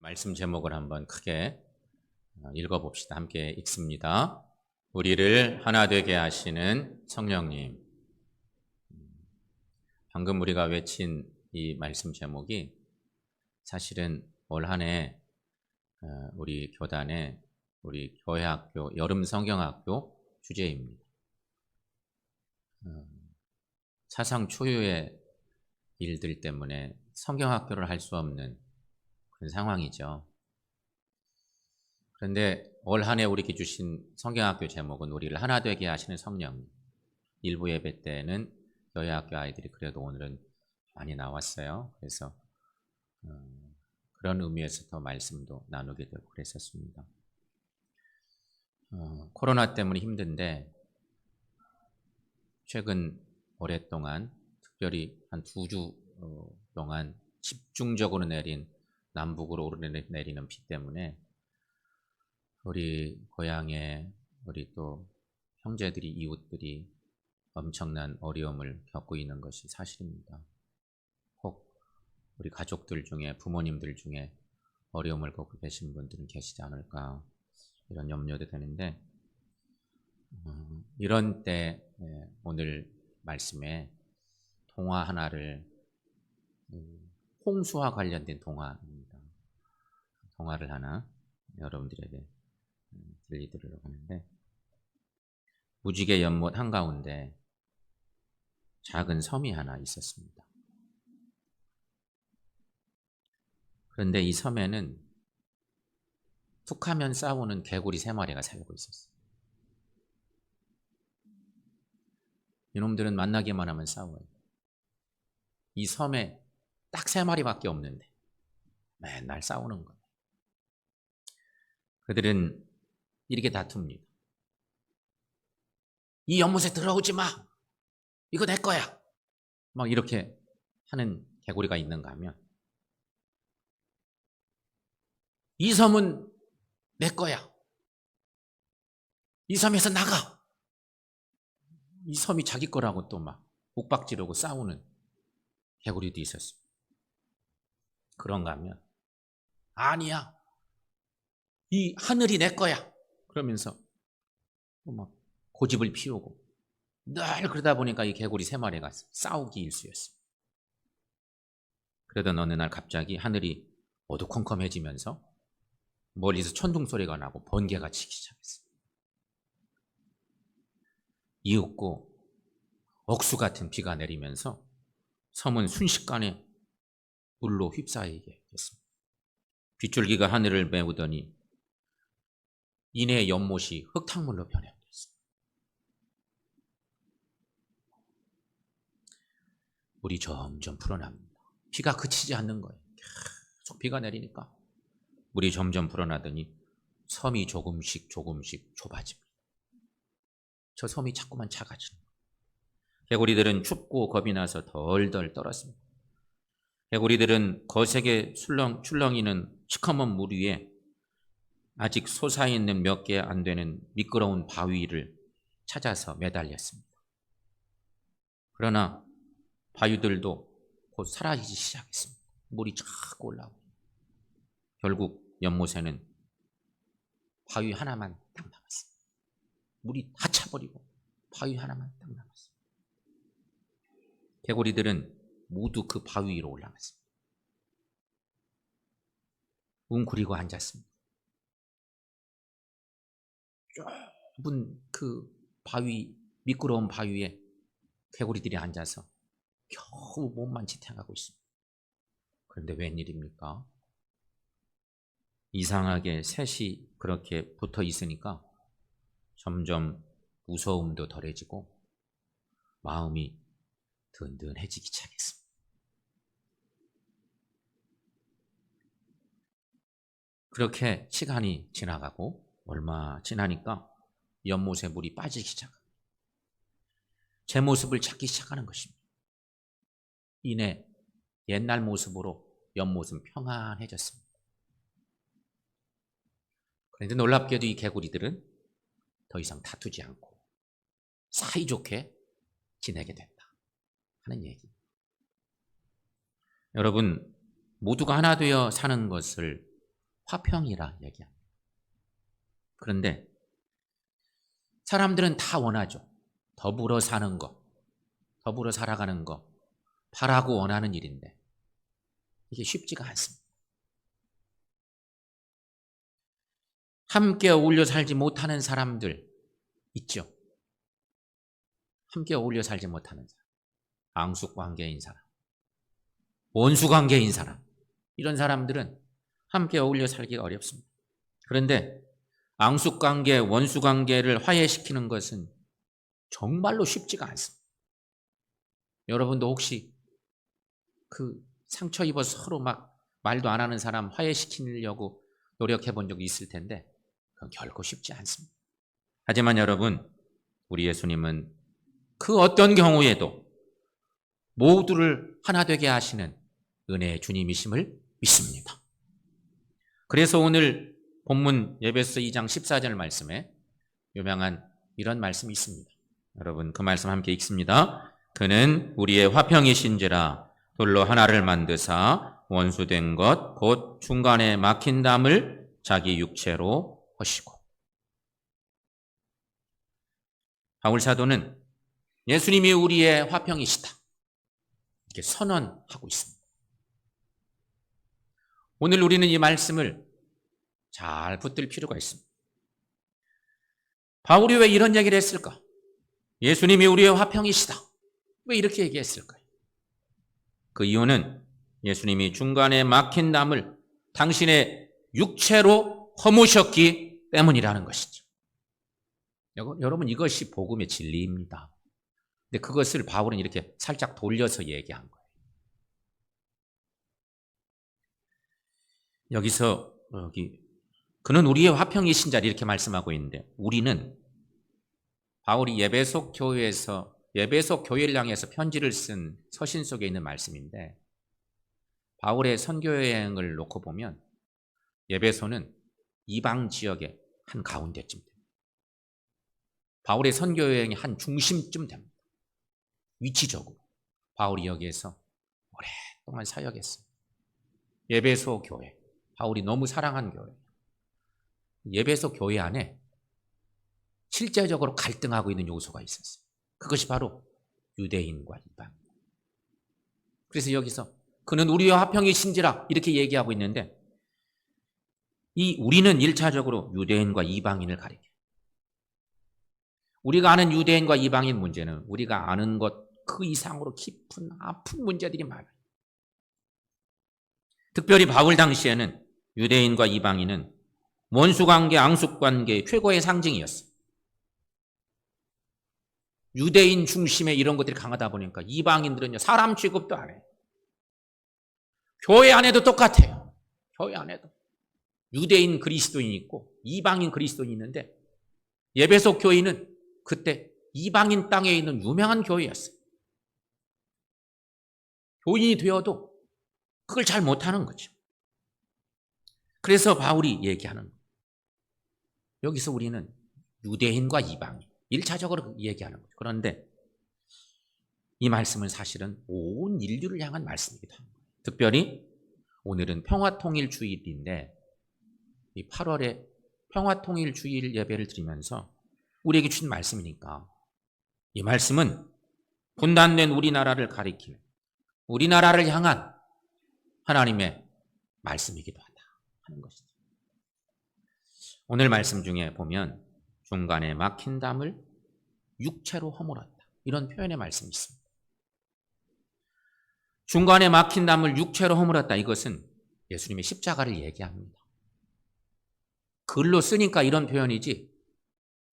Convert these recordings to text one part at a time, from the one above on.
말씀 제목을 한번 크게 읽어봅시다. 함께 읽습니다. 우리를 하나 되게 하시는 성령님. 방금 우리가 외친 이 말씀 제목이 사실은 올 한 해 우리 교단의 우리 교회학교 여름 성경학교 주제입니다. 사상 초유의 일들 때문에 성경학교를 할 수 없는 그런 상황이죠. 그런데 올 한 해 우리에게 주신 성경학교 제목은 우리를 하나 되게 하시는 성령. 일부 예배 때는 교회학교 아이들이 그래도 오늘은 많이 나왔어요. 그래서 그런 의미에서 더 말씀도 나누게 되고 그랬었습니다. 코로나 때문에 힘든데 최근 오랫동안 특별히 한 2주 동안 집중적으로 내린 남북으로 오르내리는 비 때문에 우리 고향에 우리 또 형제들이 이웃들이 엄청난 어려움을 겪고 있는 것이 사실입니다. 혹 우리 가족들 중에 부모님들 중에 어려움을 겪고 계신 분들은 계시지 않을까 이런 염려도 되는데 이런 때 오늘 말씀에 동화 하나를 홍수와 관련된 동화입니다. 동화를 하나 여러분들에게 들리도록 하는데 무지개 연못 한가운데 작은 섬이 하나 있었습니다. 그런데 이 섬에는 툭하면 싸우는 개구리 3마리가 살고 있었어요. 이놈들은 만나기만 하면 싸워요. 이 섬에 딱 3마리밖에 없는데 맨날 싸우는 거예요. 그들은 이렇게 다툽니다. 이 연못에 들어오지 마. 이거 내 거야. 막 이렇게 하는 개구리가 있는가 하면 이 섬은 내 거야. 이 섬에서 나가. 이 섬이 자기 거라고 또 막 옥박지르고 싸우는 개구리도 있었어요. 그런가 하면 아니야. 이 하늘이 내 거야. 그러면서 막 고집을 피우고 늘 그러다 보니까 이 개구리 3마리가 싸우기 일쑤였어요. 그러던 어느 날 갑자기 하늘이 어두컴컴해지면서 멀리서 천둥 소리가 나고 번개가 치기 시작했어요. 이윽고 억수 같은 비가 내리면서 섬은 순식간에 물로 휩싸이게 됐습니다. 빗줄기가 하늘을 메우더니 이내 연못이 흙탕물로 변해버렸어요. 물이 점점 불어납니다. 비가 그치지 않는 거예요. 계속 비가 내리니까 물이 점점 불어나더니 섬이 조금씩 좁아집니다. 저 섬이 자꾸만 작아지는 거예요. 개구리들은 춥고 겁이 나서 덜덜 떨었습니다. 개구리들은 거세게 출렁이는 시커먼 물 위에 아직 솟아있는 몇 개 안 되는 미끄러운 바위를 찾아서 매달렸습니다. 그러나 바위들도 곧 사라지기 시작했습니다. 물이 자꾸 올라오고 결국 연못에는 바위 하나만 딱 남았습니다. 물이 다 차버리고 바위 하나만 딱 남았습니다. 개구리들은 모두 그 바위 위로 올라갔습니다. 웅크리고 앉았습니다. 좁은 그 바위, 미끄러운 바위에 개구리들이 앉아서 겨우 몸만 지탱하고 있습니다. 그런데 웬일입니까? 이상하게 셋이 그렇게 붙어 있으니까 점점 무서움도 덜해지고 마음이 든든해지기 시작했습니다. 그렇게 시간이 지나가고 얼마 지나니까 연못에 물이 빠지기 시작합니다. 제 모습을 찾기 시작하는 것입니다. 이내 옛날 모습으로 연못은 평안해졌습니다. 그런데 놀랍게도 이 개구리들은 더 이상 다투지 않고 사이좋게 지내게 된다 하는 얘기. 여러분, 모두가 하나 되어 사는 것을 화평이라 얘기합니다. 그런데 사람들은 다 원하죠. 더불어 사는 거, 더불어 살아가는 거, 바라고 원하는 일인데 이게 쉽지가 않습니다. 함께 어울려 살지 못하는 사람들 있죠. 함께 어울려 살지 못하는 사람, 앙숙관계인 사람, 원수관계인 사람, 이런 사람들은 함께 어울려 살기가 어렵습니다. 그런데 앙숙관계, 원수관계를 화해시키는 것은 정말로 쉽지가 않습니다. 여러분도 혹시 그 상처 입어서 서로 막 말도 안 하는 사람 화해시키려고 노력해 본 적이 있을 텐데 그건 결코 쉽지 않습니다. 하지만 여러분, 우리 예수님은 그 어떤 경우에도 모두를 하나 되게 하시는 은혜의 주님이심을 믿습니다. 그래서 오늘 본문 에베소 2장 14절 말씀에 유명한 이런 말씀이 있습니다. 여러분, 그 말씀 함께 읽습니다. 그는 우리의 화평이신지라 돌로 하나를 만드사 원수된 것 곧 중간에 막힌 담을 자기 육체로 하시고. 바울 사도는 예수님이 우리의 화평이시다 이렇게 선언하고 있습니다. 오늘 우리는 이 말씀을 잘 붙들 필요가 있습니다. 바울이 왜 이런 얘기를 했을까? 예수님이 우리의 화평이시다. 왜 이렇게 얘기했을까요? 그 이유는 예수님이 중간에 막힌 담을 당신의 육체로 허무셨기 때문이라는 것이죠. 여러분, 이것이 복음의 진리입니다. 근데 그것을 바울은 이렇게 살짝 돌려서 얘기한 거예요. 여기서 그는 우리의 화평이신 자리 이렇게 말씀하고 있는데, 우리는 바울이 예배소 교회를 향해서 편지를 쓴 서신 속에 있는 말씀인데, 바울의 선교 여행을 놓고 보면 예배소는 이방 지역의 한 가운데쯤 됩니다. 바울의 선교 여행의 한 중심쯤 됩니다. 위치적으로 바울이 여기에서 오랫동안 사역했어요. 예배소 교회, 바울이 너무 사랑한 교회. 예배소 교회 안에 실제적으로 갈등하고 있는 요소가 있었어요. 그것이 바로 유대인과 이방. 그래서 여기서 그는 우리와 화평이신지라 이렇게 얘기하고 있는데, 이 우리는 1차적으로 유대인과 이방인을 가리켜요. 우리가 아는 유대인과 이방인 문제는 우리가 아는 것 그 이상으로 깊은 아픈 문제들이 많아요. 특별히 바울 당시에는 유대인과 이방인은 원수관계, 앙숙관계의 최고의 상징이었어요. 유대인 중심의 이런 것들이 강하다 보니까 이방인들은요, 사람 취급도 안 해요. 교회 안에도 똑같아요. 교회 안에도 유대인 그리스도인이 있고 이방인 그리스도인이 있는데, 예배소 교회는 그때 이방인 땅에 있는 유명한 교회였어요. 교인이 되어도 그걸 잘 못하는 거죠. 그래서 바울이 얘기하는 거예요. 여기서 우리는 유대인과 이방인 1차적으로 얘기하는 거죠. 그런데 이 말씀은 사실은 온 인류를 향한 말씀입니다. 특별히 오늘은 평화통일주일인데, 이 8월에 평화통일주일 예배를 드리면서 우리에게 주신 말씀이니까 이 말씀은 분단된 우리나라를 가리키는, 우리나라를 향한 하나님의 말씀이기도 하다 하는 것이죠. 오늘 말씀 중에 보면 중간에 막힌 담을 육체로 허물었다, 이런 표현의 말씀이 있습니다. 중간에 막힌 담을 육체로 허물었다, 이것은 예수님의 십자가를 얘기합니다. 글로 쓰니까 이런 표현이지,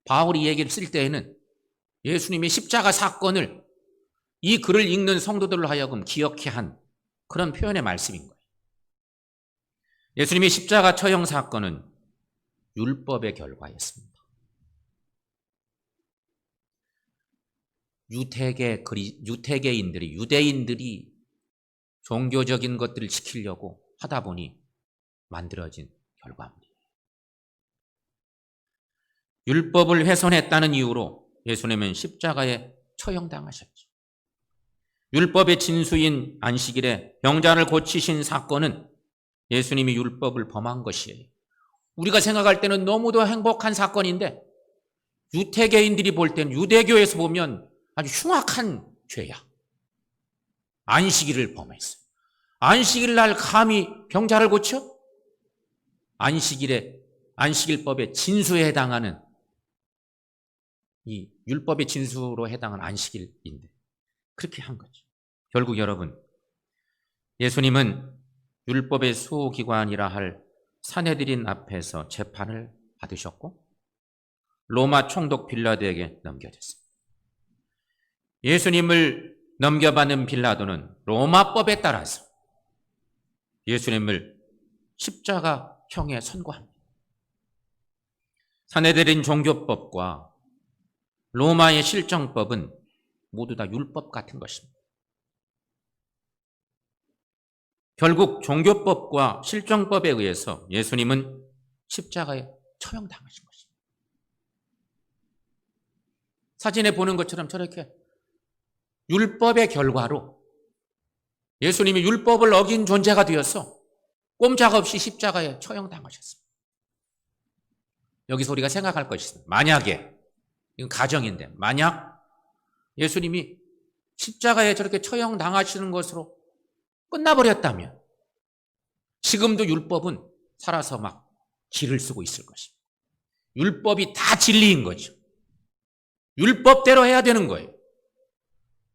바울이 얘기를 쓸 때에는 예수님의 십자가 사건을 이 글을 읽는 성도들로 하여금 기억해 한 그런 표현의 말씀인 거예요. 예수님의 십자가 처형 사건은 율법의 결과였습니다. 유대계인들이, 유대인들이 종교적인 것들을 지키려고 하다 보니 만들어진 결과물이에요. 율법을 훼손했다는 이유로 예수님은 십자가에 처형당하셨죠. 율법의 진수인 안식일에 병자를 고치신 사건은 예수님이 율법을 범한 것이에요. 우리가 생각할 때는 너무도 행복한 사건인데 유태계인들이 볼 때는, 유대교에서 보면 아주 흉악한 죄야. 안식일을 범했어. 안식일 날 감히 병자를 고쳐? 안식일법의 진수에 해당하는, 이 율법의 진수로 해당하는 안식일인데 그렇게 한 거죠. 결국 여러분, 예수님은 율법의 수호기관이라 할 산헤드린 앞에서 재판을 받으셨고 로마 총독 빌라도에게 넘겨졌습니다. 예수님을 넘겨받는 빌라도는 로마법에 따라서 예수님을 십자가형에 선고합니다. 산헤드린 종교법과 로마의 실정법은 모두 다 율법 같은 것입니다. 결국 종교법과 실정법에 의해서 예수님은 십자가에 처형당하신 것입니다. 사진에 보는 것처럼 저렇게 율법의 결과로 예수님이 율법을 어긴 존재가 되어서 꼼짝없이 십자가에 처형당하셨습니다. 여기서 우리가 생각할 것이 있습니다. 만약에, 이건 가정인데, 만약 예수님이 십자가에 저렇게 처형당하시는 것으로 끝나버렸다면 지금도 율법은 살아서 막 길을 쓰고 있을 것입니다. 율법이 다 진리인 거죠. 율법대로 해야 되는 거예요.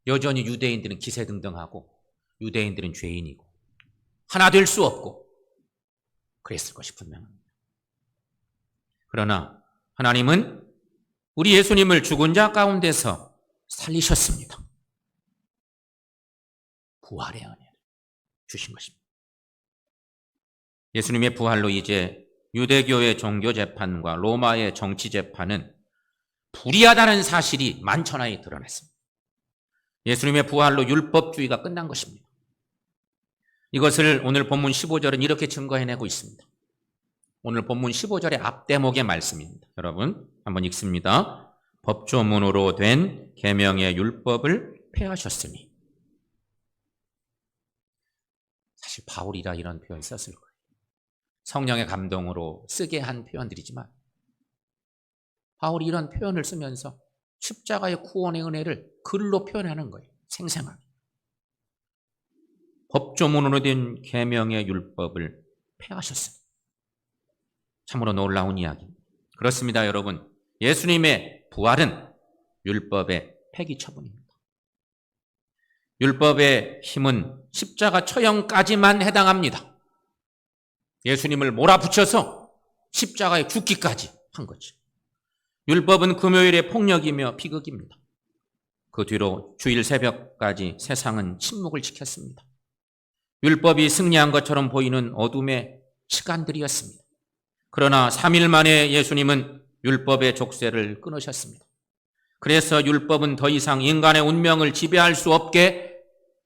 여전히 유대인들은 기세등등하고 유대인들은 죄인이고 하나 될 수 없고 그랬을 것이 분명합니다. 그러나 하나님은 우리 예수님을 죽은 자 가운데서 살리셨습니다. 부활의 은혜를 주신 것입니다. 예수님의 부활로 이제 유대교의 종교재판과 로마의 정치재판은 불이하다는 사실이 만천하에 드러났습니다. 예수님의 부활로 율법주의가 끝난 것입니다. 이것을 오늘 본문 15절은 이렇게 증거해내고 있습니다. 오늘 본문 15절의 앞대목의 말씀입니다. 여러분 한번 읽습니다. 법조문으로 된 계명의 율법을 폐하셨으니. 사실 바울이라 이런 표현 썼을 거예요. 성령의 감동으로 쓰게 한 표현들이지만 바울이 이런 표현을 쓰면서 십자가의 구원의 은혜를 글로 표현하는 거예요. 생생하게. 법조문으로 된 계명의 율법을 폐하셨습니다. 참으로 놀라운 이야기입니다. 그렇습니다, 여러분. 예수님의 부활은 율법의 폐기 처분입니다. 율법의 힘은 십자가 처형까지만 해당합니다. 예수님을 몰아붙여서 십자가에 죽기까지 한 거죠. 율법은 금요일의 폭력이며 비극입니다. 그 뒤로 주일 새벽까지 세상은 침묵을 지켰습니다. 율법이 승리한 것처럼 보이는 어둠의 시간들이었습니다. 그러나 3일 만에 예수님은 율법의 족쇄를 끊으셨습니다. 그래서 율법은 더 이상 인간의 운명을 지배할 수 없게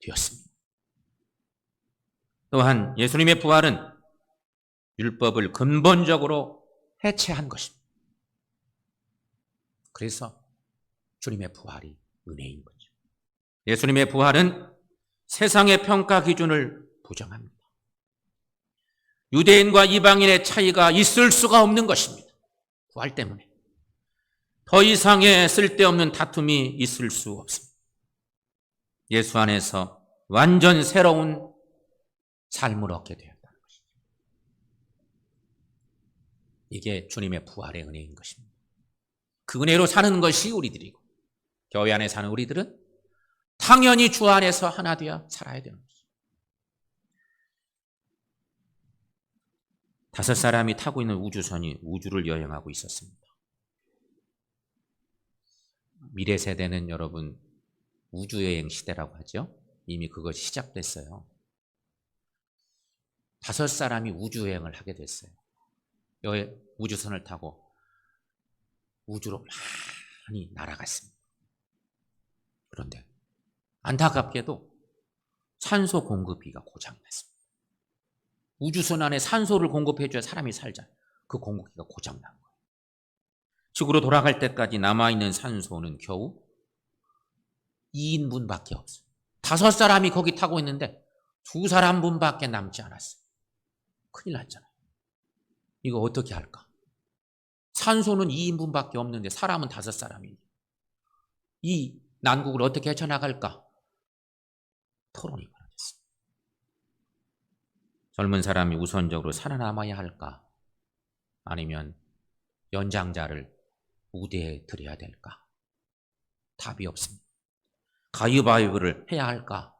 되었습니다. 또한 예수님의 부활은 율법을 근본적으로 해체한 것입니다. 그래서 주님의 부활이 은혜인 거죠. 예수님의 부활은 세상의 평가 기준을 부정합니다. 유대인과 이방인의 차이가 있을 수가 없는 것입니다. 부활 때문에. 더 이상의 쓸데없는 다툼이 있을 수 없습니다. 예수 안에서 완전 새로운 삶을 얻게 되었다는 것이죠. 이게 주님의 부활의 은혜인 것입니다. 그 은혜로 사는 것이 우리들이고 교회 안에 사는 우리들은 당연히 주 안에서 하나 되어 살아야 되는 것이죠. 5사람이 타고 있는 우주선이 우주를 여행하고 있었습니다. 미래 세대는 여러분 우주여행 시대라고 하죠. 이미 그것이 시작됐어요. 5사람이 우주여행을 하게 됐어요. 우주선을 타고 우주로 많이 날아갔습니다. 그런데 안타깝게도 산소 공급기가 고장났습니다. 우주선 안에 산소를 공급해줘야 사람이 살자. 그 공급기가 고장난 거예요. 지구로 돌아갈 때까지 남아있는 산소는 겨우 2인분밖에 없어요. 5사람이 거기 타고 있는데 2사람분밖에 남지 않았어요. 큰일 났잖아요. 이거 어떻게 할까? 산소는 2인분밖에 없는데 사람은 5사람이니 이 난국을 어떻게 헤쳐나갈까? 토론이 벌어졌습니다. 젊은 사람이 우선적으로 살아남아야 할까? 아니면 연장자를 우대에 들여야 될까? 답이 없습니다. 가위바위보를 해야 할까?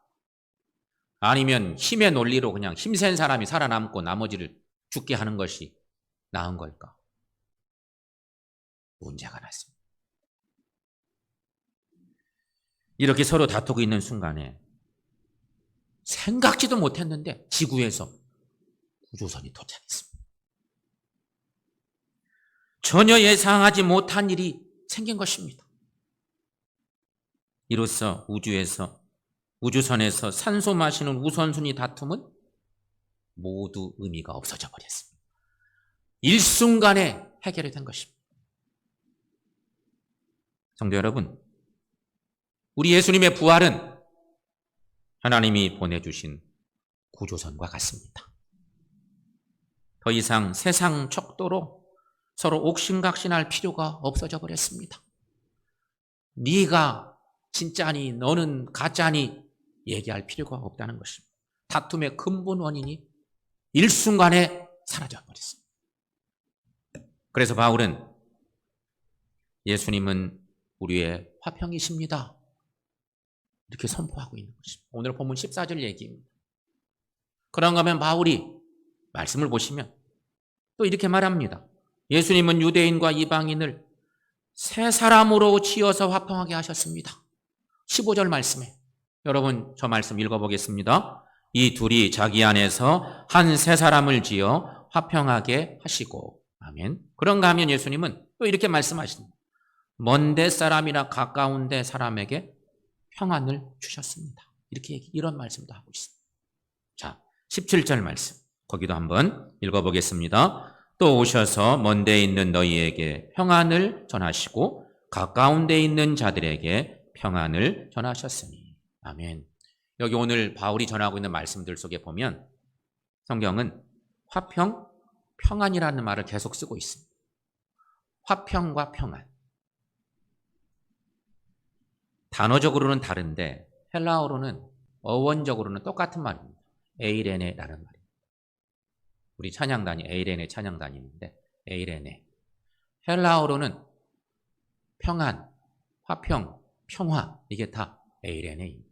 아니면 힘의 논리로 그냥 힘센 사람이 살아남고 나머지를 죽게 하는 것이 나은 걸까? 문제가 났습니다. 이렇게 서로 다투고 있는 순간에 생각지도 못했는데 지구에서 우주선이 도착했습니다. 전혀 예상하지 못한 일이 생긴 것입니다. 이로써 우주선에서 산소 마시는 우선순위 다툼은 모두 의미가 없어져 버렸습니다. 일순간에 해결이 된 것입니다. 성도 여러분, 우리 예수님의 부활은 하나님이 보내주신 구조선과 같습니다. 더 이상 세상 척도로 서로 옥신각신할 필요가 없어져 버렸습니다. 네가 진짜니 너는 가짜니 얘기할 필요가 없다는 것입니다. 다툼의 근본 원인이 일순간에 사라져 버렸습니다. 그래서 바울은 예수님은 우리의 화평이십니다. 이렇게 선포하고 있는 것입니다. 오늘 본문 14절 얘기입니다. 그런가 하면 바울이 말씀을 보시면 또 이렇게 말합니다. 예수님은 유대인과 이방인을 세 사람으로 지어서 화평하게 하셨습니다. 15절 말씀에 여러분 저 말씀 읽어보겠습니다. 이 둘이 자기 안에서 한 세 사람을 지어 화평하게 하시고 아멘. 그런가 하면 예수님은 또 이렇게 말씀하십니다. 먼데 사람이나 가까운 데 사람에게 평안을 주셨습니다. 이런 말씀도 하고 있습니다. 자, 17절 말씀 거기도 한번 읽어보겠습니다. 또 오셔서 먼 데 있는 너희에게 평안을 전하시고 가까운 데 있는 자들에게 평안을 전하셨으니 아멘. 여기 오늘 바울이 전하고 있는 말씀들 속에 보면 성경은 화평, 평안이라는 말을 계속 쓰고 있습니다. 화평과 평안. 단어적으로는 다른데 헬라어로는 어원적으로는 똑같은 말입니다. 에이레네라는 말입니다. 우리 찬양단이 에이레네 찬양단인데 에이레네. 헬라어로는 평안, 화평, 평화 이게 다 에이레네입니다.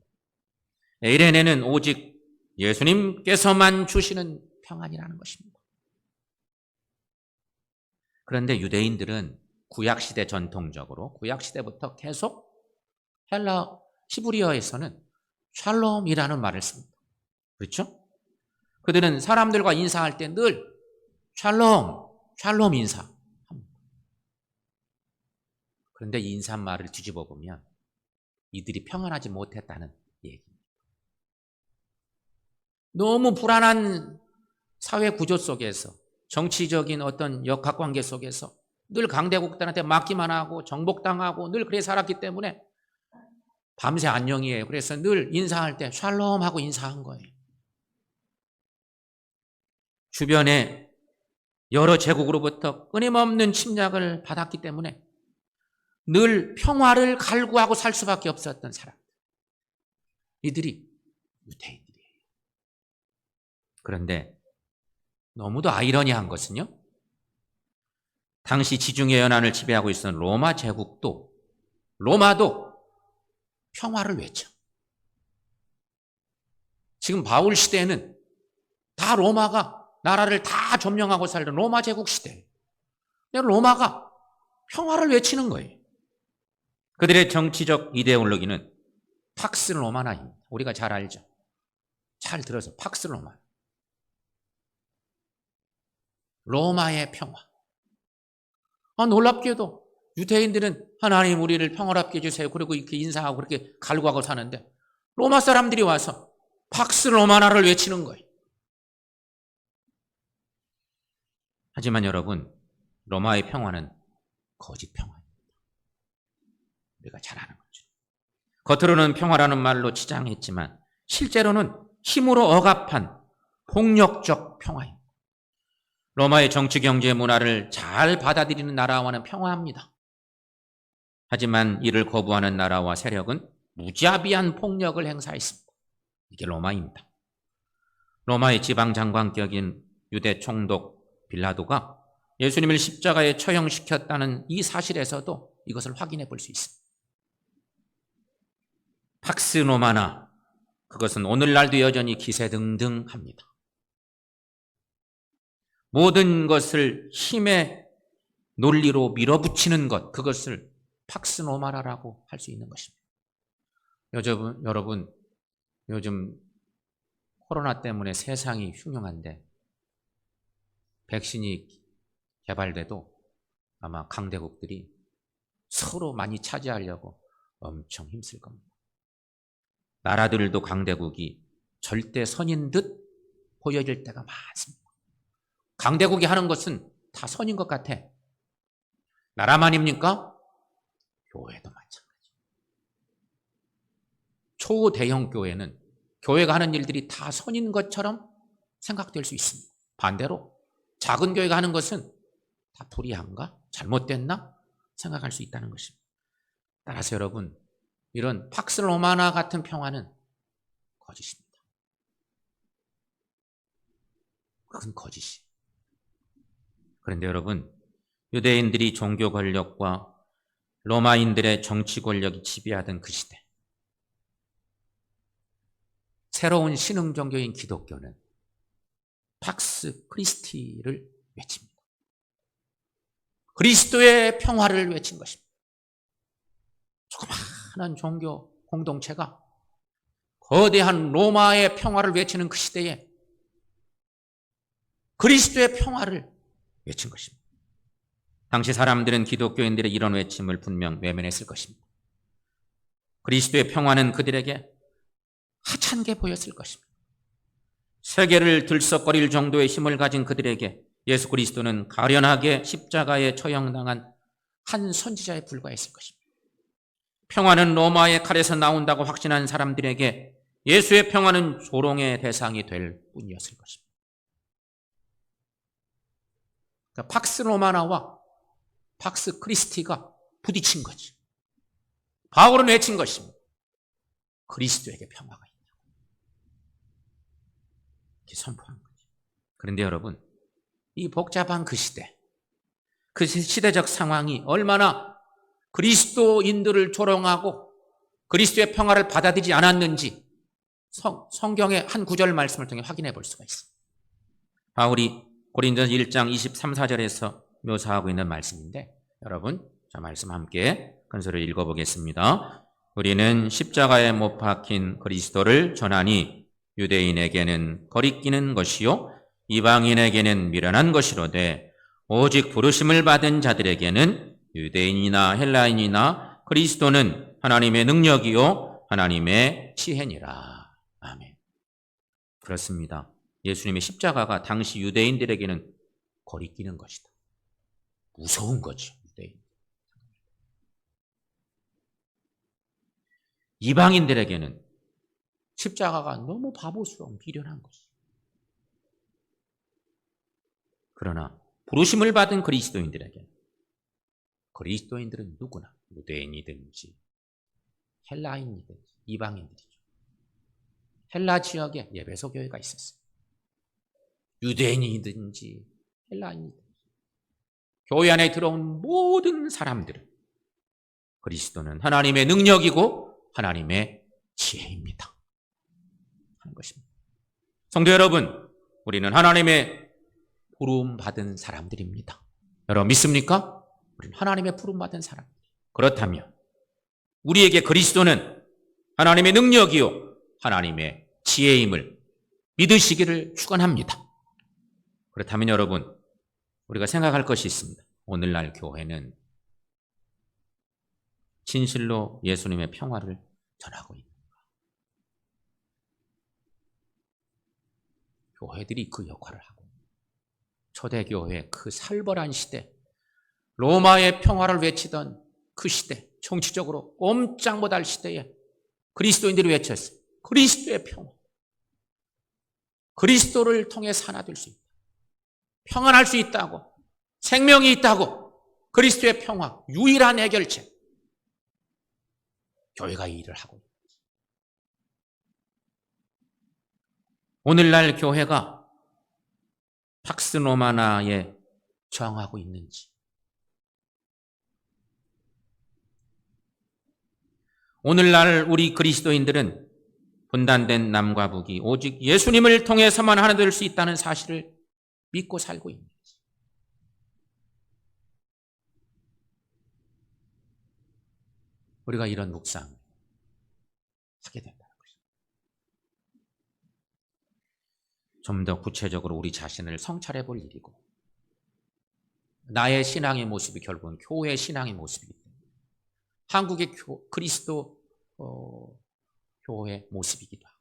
에이레네는 오직 예수님께서만 주시는 평안이라는 것입니다. 그런데 유대인들은 구약시대 전통적으로 구약시대부터 계속 헬라 히브리어에서는 샬롬이라는 말을 씁니다. 그렇죠? 그들은 사람들과 인사할 때 늘 샬롬, 샬롬 인사합니다. 그런데 이 인사말을 뒤집어 보면 이들이 평안하지 못했다는 얘기입니다. 너무 불안한 사회 구조 속에서 정치적인 어떤 역학관계 속에서 늘 강대국들한테 맡기만 하고 정복당하고 늘 그래 살았기 때문에 밤새 안녕이에요. 그래서 늘 인사할 때 샬롬 하고 인사한 거예요. 주변에 여러 제국으로부터 끊임없는 침략을 받았기 때문에 늘 평화를 갈구하고 살 수밖에 없었던 사람들. 이들이 유대인들이에요. 그런데 너무도 아이러니한 것은요. 당시 지중해 연안을 지배하고 있었던 로마 제국도 로마도 평화를 외쳐. 지금 바울 시대에는 다 로마가 나라를 다 점령하고 살던 로마 제국 시대예요. 로마가 평화를 외치는 거예요. 그들의 정치적 이데올로기는 팍스 로마나입니다. 우리가 잘 알죠. 잘 들어서 팍스 로마. 로마의 평화. 놀랍게도 유대인들은 하나님 우리를 평화롭게 해주세요. 그리고 이렇게 인사하고 그렇게 갈구하고 사는데 로마 사람들이 와서 팍스 로마나를 외치는 거예요. 하지만 여러분, 로마의 평화는 거짓 평화입니다. 우리가 잘 아는 거죠. 겉으로는 평화라는 말로 치장했지만 실제로는 힘으로 억압한 폭력적 평화입니다. 로마의 정치, 경제, 문화를 잘 받아들이는 나라와는 평화합니다. 하지만 이를 거부하는 나라와 세력은 무자비한 폭력을 행사했습니다. 이게 로마입니다. 로마의 지방장관격인 유대 총독 빌라도가 예수님을 십자가에 처형시켰다는 이 사실에서도 이것을 확인해 볼 수 있습니다. 팍스 로마나, 그것은 오늘날도 여전히 기세등등합니다. 모든 것을 힘의 논리로 밀어붙이는 것, 그것을 팍스 로마나라고 할 수 있는 것입니다. 여러분, 요즘 코로나 때문에 세상이 흉흉한데 백신이 개발돼도 아마 강대국들이 서로 많이 차지하려고 엄청 힘쓸 겁니다. 나라들도 강대국이 절대 선인 듯 보여질 때가 많습니다. 강대국이 하는 것은 다 선인 것 같아. 나라만입니까? 교회도 마찬가지. 초대형 교회는 교회가 하는 일들이 다 선인 것처럼 생각될 수 있습니다. 반대로 작은 교회가 하는 것은 다 불의한가? 잘못됐나? 생각할 수 있다는 것입니다. 따라서 여러분, 이런 팍스 로마나 같은 평화는 거짓입니다. 그건 거짓이에요. 그런데 여러분, 유대인들이 종교 권력과 로마인들의 정치 권력이 지배하던 그 시대, 새로운 신흥 종교인 기독교는 팍스 크리스티를 외칩니다. 그리스도의 평화를 외친 것입니다. 조그마한 종교 공동체가 거대한 로마의 평화를 외치는 그 시대에 그리스도의 평화를 외친 것입니다. 당시 사람들은 기독교인들의 이런 외침을 분명 외면했을 것입니다. 그리스도의 평화는 그들에게 하찮게 보였을 것입니다. 세계를 들썩거릴 정도의 힘을 가진 그들에게 예수 그리스도는 가련하게 십자가에 처형당한 한 선지자에 불과했을 것입니다. 평화는 로마의 칼에서 나온다고 확신한 사람들에게 예수의 평화는 조롱의 대상이 될 뿐이었을 것입니다. 그러니까 팍스 로마나와 팍스 크리스티가 부딪힌 거지. 바울은 외친 것입니다. 그리스도에게 평화가 있다고. 이렇게 선포한 거지. 그런데 여러분, 이 복잡한 그 시대, 그 시대적 상황이 얼마나 그리스도인들을 조롱하고 그리스도의 평화를 받아들이지 않았는지 성경의 한 구절 말씀을 통해 확인해 볼 수가 있습니다. 바울이 고린도전서 1장 23, 4절에서 묘사하고 있는 말씀인데, 여러분, 자, 말씀 함께 큰 소리로 읽어보겠습니다. 우리는 십자가에 못 박힌 그리스도를 전하니 유대인에게는 거리끼는 것이요 이방인에게는 미련한 것이로되 오직 부르심을 받은 자들에게는 유대인이나 헬라인이나 그리스도는 하나님의 능력이요 하나님의 지혜니라. 아멘. 그렇습니다. 예수님의 십자가가 당시 유대인들에게는 거리끼는 것이다. 무서운 거죠. 유대인. 이방인들에게는 십자가가 너무 바보스러운 미련한 것이죠. 그러나 부르심을 받은 그리스도인들에게, 그리스도인들은 누구나 유대인이든지 헬라인이든지 이방인들이죠. 헬라 지역에 예배소 교회가 있었어요. 유대인이든지 헬라인이든지 교회 안에 들어온 모든 사람들은 그리스도는 하나님의 능력이고 하나님의 지혜입니다 하는 것입니다. 성도 여러분, 우리는 하나님의 부름 받은 사람들입니다. 여러분 믿습니까? 우리는 하나님의 부름 받은 사람. 그렇다면 우리에게 그리스도는 하나님의 능력이요 하나님의 지혜임을 믿으시기를 축원합니다. 그렇다면 여러분, 우리가 생각할 것이 있습니다. 오늘날 교회는 진실로 예수님의 평화를 전하고 있는가? 교회들이 그 역할을 하고, 초대교회 그 살벌한 시대, 로마의 평화를 외치던 그 시대, 정치적으로 꼼짝 못할 시대에 그리스도인들이 외쳤어요. 그리스도의 평화. 그리스도를 통해 하나 될 수 있다. 평안할 수 있다고, 생명이 있다고, 그리스도의 평화, 유일한 해결책. 교회가 이 일을 하고 있습니다. 오늘날 교회가 팍스 로마나에 저항하고 있는지, 오늘날 우리 그리스도인들은 분단된 남과 북이 오직 예수님을 통해서만 하나 될 수 있다는 사실을 믿고 살고 있는지, 우리가 이런 묵상을 하게 된다는 것입니다. 좀 더 구체적으로 우리 자신을 성찰해 볼 일이고, 나의 신앙의 모습이 결국은 교회의 신앙의 모습이기 때문에 한국의 그리스도 교회의 모습이기도 하고.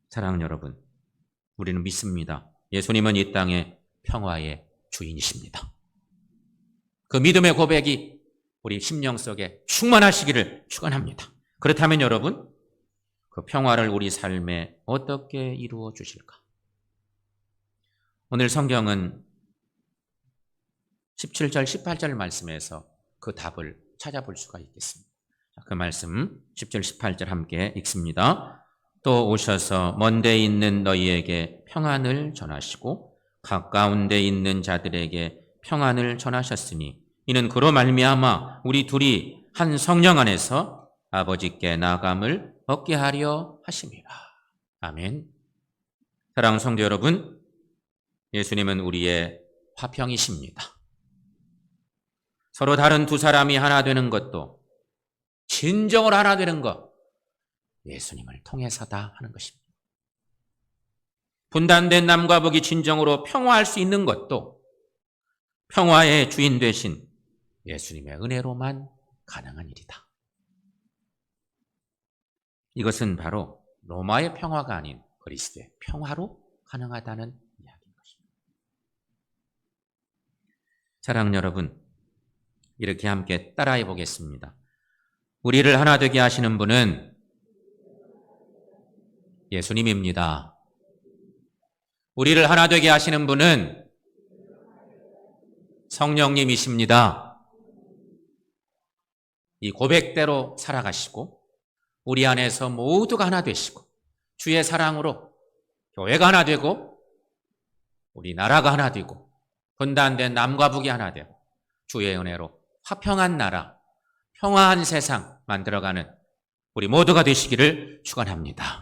사랑하는 여러분, 우리는 믿습니다. 예수님은 이 땅의 평화의 주인이십니다. 그 믿음의 고백이 우리 심령 속에 충만하시기를 축원합니다. 그렇다면 여러분, 그 평화를 우리 삶에 어떻게 이루어 주실까? 오늘 성경은 17절, 18절 말씀에서 그 답을 찾아볼 수가 있겠습니다. 그 말씀 17, 18절 함께 읽습니다. 또 오셔서 먼 데 있는 너희에게 평안을 전하시고 가까운 데 있는 자들에게 평안을 전하셨으니 이는 그로 말미암아 우리 둘이 한 성령 안에서 아버지께 나아감을 얻게 하려 하심이라. 아멘. 사랑하는 성도 여러분, 예수님은 우리의 화평이십니다. 서로 다른 두 사람이 하나 되는 것도 진정으로 하나 되는 것, 예수님을 통해서다 하는 것입니다. 분단된 남과 북이 진정으로 평화할 수 있는 것도 평화의 주인 되신 예수님의 은혜로만 가능한 일이다. 이것은 바로 로마의 평화가 아닌 그리스도의 평화로 가능하다는 이야기인 것입니다. 사랑하는 여러분, 이렇게 함께 따라해 보겠습니다. 우리를 하나 되게 하시는 분은 예수님입니다. 우리를 하나 되게 하시는 분은 성령님이십니다. 이 고백대로 살아가시고 우리 안에서 모두가 하나 되시고 주의 사랑으로 교회가 하나 되고 우리 나라가 하나 되고 분단된 남과 북이 하나 되고 주의 은혜로 화평한 나라, 평화한 세상 만들어가는 우리 모두가 되시기를 축원합니다.